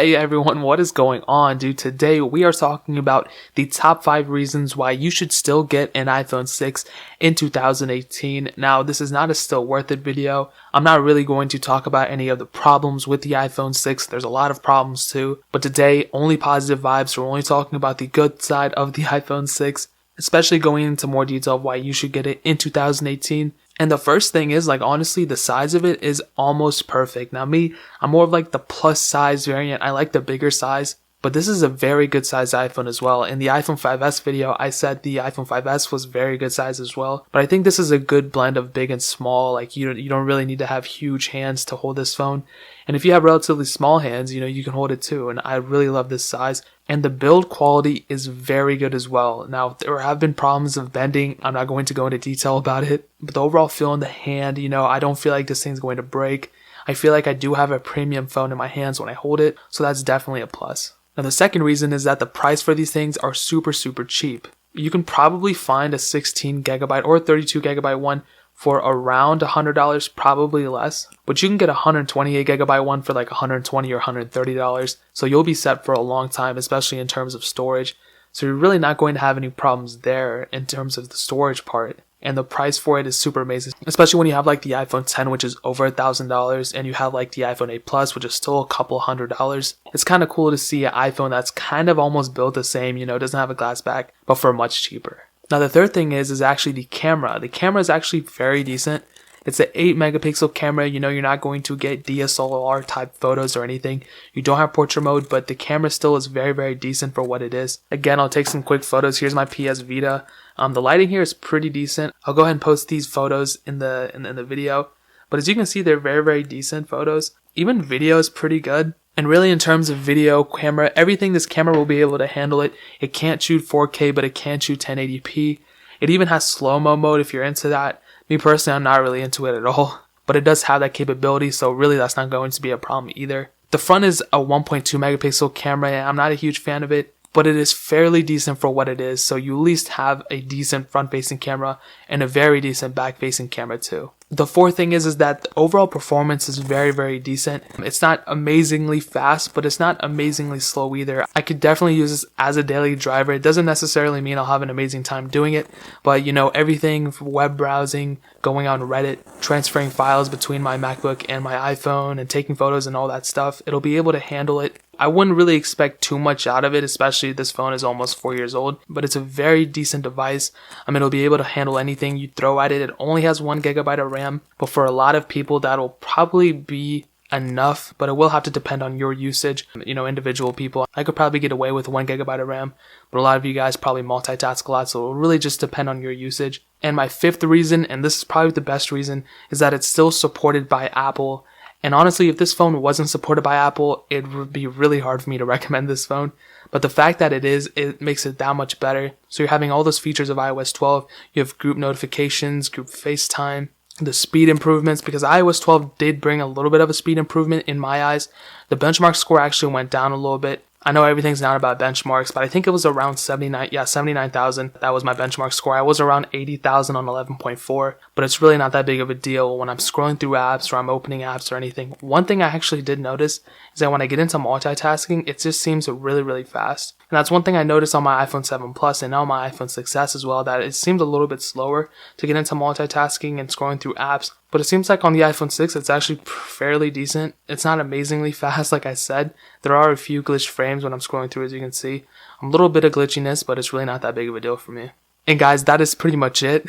Hey everyone, what is going on, dude? Today we are talking about the top 5 reasons why you should still get an iPhone 6 in 2018. Now, this is not a still worth it video. I'm not really going to talk about any of the problems with the iPhone 6. There's a lot of problems too. But today, only positive vibes. We're only talking about the good side of the iPhone 6, especially going into more detail of why you should get it in 2018. And the first thing is, honestly, the size of it is almost perfect. Now I'm more of the plus size variant. I like the bigger size, but this is a very good size iPhone as well. In the iPhone 5S video, I said the iPhone 5S was very good size as well, but I think this is a good blend of big and small. You don't really need to have huge hands to hold this phone. And if you have relatively small hands, you can hold it too. And I really love this size. And the build quality is very good as well. Now, there have been problems of bending. I'm not going to go into detail about it. But the overall feel in the hand, I don't feel like this thing's going to break. I feel like I do have a premium phone in my hands when I hold it. So that's definitely a plus. Now, the second reason is that the price for these things are super, super cheap. You can probably find a 16 gigabyte or 32 gigabyte one for around $100, probably less. But you can get a 128 gigabyte one for $120 or $130. So you'll be set for a long time, especially in terms of storage. So you're really not going to have any problems there in terms of the storage part. And the price for it is super amazing, especially when you have the iPhone 10, which is over $1,000, and you have the iPhone 8 Plus, which is still a couple $100. It's kind of cool to see an iPhone that's kind of almost built the same, doesn't have a glass back, but for much cheaper. Now, the third thing is actually the camera. The camera is actually very decent. It's an 8 megapixel camera. You're not going to get DSLR type photos or anything. You don't have portrait mode, but the camera still is very, very decent for what it is. Again, I'll take some quick photos. Here's my PS Vita. The lighting here is pretty decent. I'll go ahead and post these photos in the video. But as you can see, they're very, very decent photos. Even video is pretty good. And really, in terms of video, camera, everything, this camera will be able to handle it. It can't shoot 4K, but it can shoot 1080p. It even has slow-mo mode if you're into that. Me personally, I'm not really into it at all. But it does have that capability, so really that's not going to be a problem either. The front is a 1.2 megapixel camera, and I'm not a huge fan of it, but it is fairly decent for what it is. So you at least have a decent front-facing camera and a very decent back-facing camera too. The fourth thing is that the overall performance is very, very decent. It's not amazingly fast, but it's not amazingly slow either. I could definitely use this as a daily driver. It doesn't necessarily mean I'll have an amazing time doing it, but everything from web browsing, going on Reddit, transferring files between my MacBook and my iPhone, and taking photos and all that stuff, it'll be able to handle it. I wouldn't really expect too much out of it, especially this phone is almost 4 years old, but it's a very decent device. It'll be able to handle anything you throw at it. It only has 1 gigabyte of RAM, but for a lot of people that'll probably be enough, but it will have to depend on your usage, individual people. I could probably get away with 1 gigabyte of RAM, but a lot of you guys probably multitask a lot, so it'll really just depend on your usage. And my fifth reason, and this is probably the best reason, is that it's still supported by Apple. And honestly, if this phone wasn't supported by Apple, it would be really hard for me to recommend this phone. But the fact that it is, it makes it that much better. So you're having all those features of iOS 12. You have group notifications, group FaceTime, the speed improvements, because iOS 12 did bring a little bit of a speed improvement in my eyes. The benchmark score actually went down a little bit. I know everything's not about benchmarks, but I think it was around 79,000. That was my benchmark score. I was around 80,000 on 11.4, but it's really not that big of a deal when I'm scrolling through apps or I'm opening apps or anything. One thing I actually did notice is that when I get into multitasking, it just seems really, really fast. And that's one thing I noticed on my iPhone 7 Plus and now my iPhone 6S as well, that it seemed a little bit slower to get into multitasking and scrolling through apps. But it seems like on the iPhone 6, it's actually fairly decent. It's not amazingly fast, like I said. There are a few glitched frames when I'm scrolling through, as you can see. A little bit of glitchiness, but it's really not that big of a deal for me. And guys, that is pretty much it.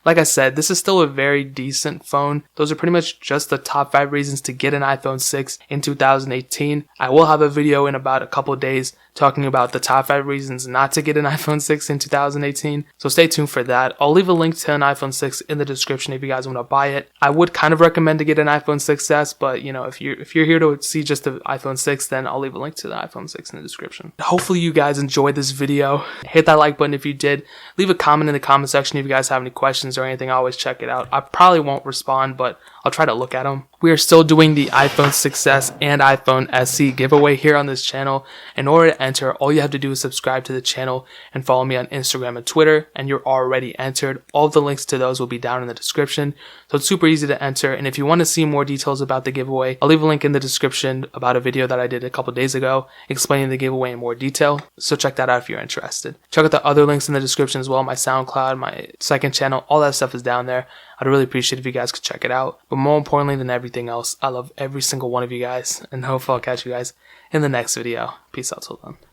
Like I said, this is still a very decent phone. Those are pretty much just the top 5 reasons to get an iPhone 6 in 2018. I will have a video in about a couple days talking about the top 5 reasons not to get an iPhone 6 in 2018. So stay tuned for that. I'll leave a link to an iPhone 6 in the description if you guys want to buy it. I would kind of recommend to get an iPhone 6s, but if you're here to see just the iPhone 6, then I'll leave a link to the iPhone 6 in the description. Hopefully you guys enjoyed this video. Hit that like button if you did. Leave a comment in the comment section if you guys have any questions or anything. I always check it out. I probably won't respond, but I'll I'll try to look at them. We are still doing the iPhone 6s and iPhone SE giveaway here on this channel. In order to enter, all you have to do is subscribe to the channel and follow me on Instagram and Twitter, and you're already entered. All of the links to those will be down in the description, so it's super easy to enter. And if you want to see more details about the giveaway, I'll leave a link in the description about a video that I did a couple days ago explaining the giveaway in more detail, so check that out if you're interested. Check out the other links in the description as well, my SoundCloud, my second channel, all that stuff is down there. I'd really appreciate if you guys could check it out. But more importantly than everything else, I love every single one of you guys, and hopefully I'll catch you guys in the next video. Peace out till then.